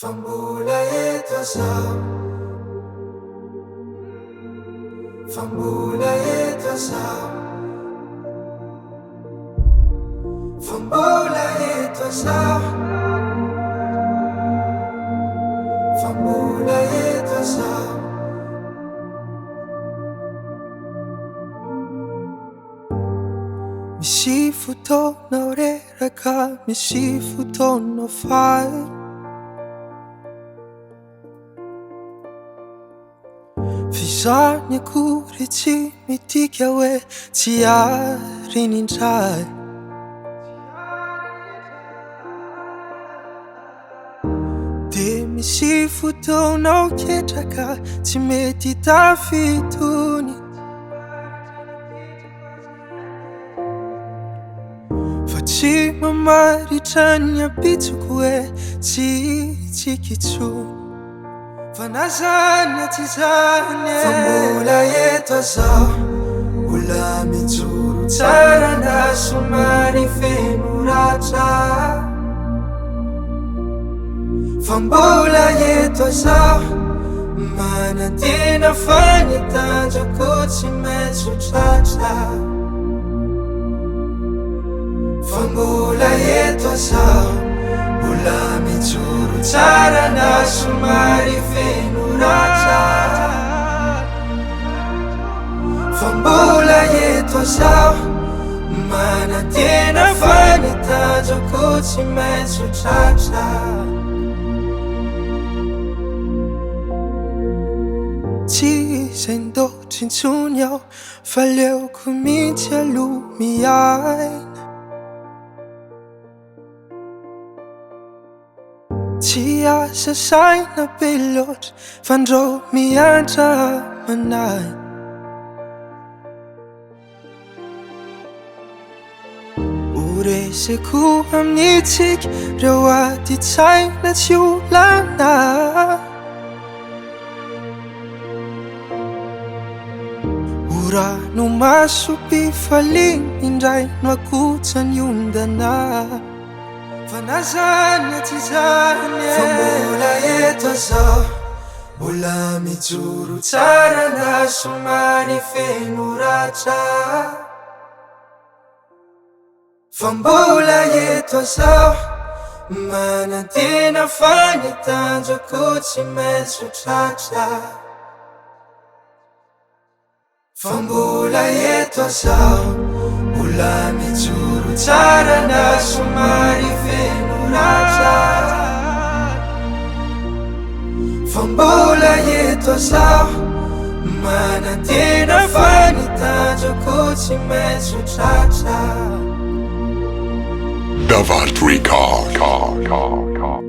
Fambola eto zaho, fambola eto zaho, fambola eto zaho, fambola eto zaho. Misy fotoana reraka, misy fotoana faly. Fizany akory tsy midika hoe tsy ary nindray. De misy fotoana aho ketraka tsy mety tafitony. Fa tsy mamaritra ny abitsoko hoe tsy tsikitsony. Fa nazany tsy zany fa mbola eto zaho, mbola mijoro tsara na somary feno ratra. Fa mbola eto zaho, manantena fa ny tanjako tsy maintsy tratra. Fa mbola eto zaho, mbola mijoro tsara na somary feno ratra. Fa mbola eto zaho, manantena fa ny tanjako tsy maintsy tratra. Tsy izay ndohatry intsony aho, fa leoko mihitsy aloha miaina. Tsy asa saina be loatra, fa ndrô miantra manahy. Oreseko amin'itsika reo ady tsaina tsy olana. Orano maso mpifaliana indray no akotsany ondana. Fa nazany tsy zany fa mbola eto zaho, mbola mijoro tsara na somary feno ratra. Fa mbola eto zaho, manantena fa ny tanjako tsy maintsy tratra. Fa mbola eto zaho, mbola mijoro tsara na somary feno ratra. Fa mbola eto zaho, manantena fa ny tanjako tsy maintsy tratra. Davart Record.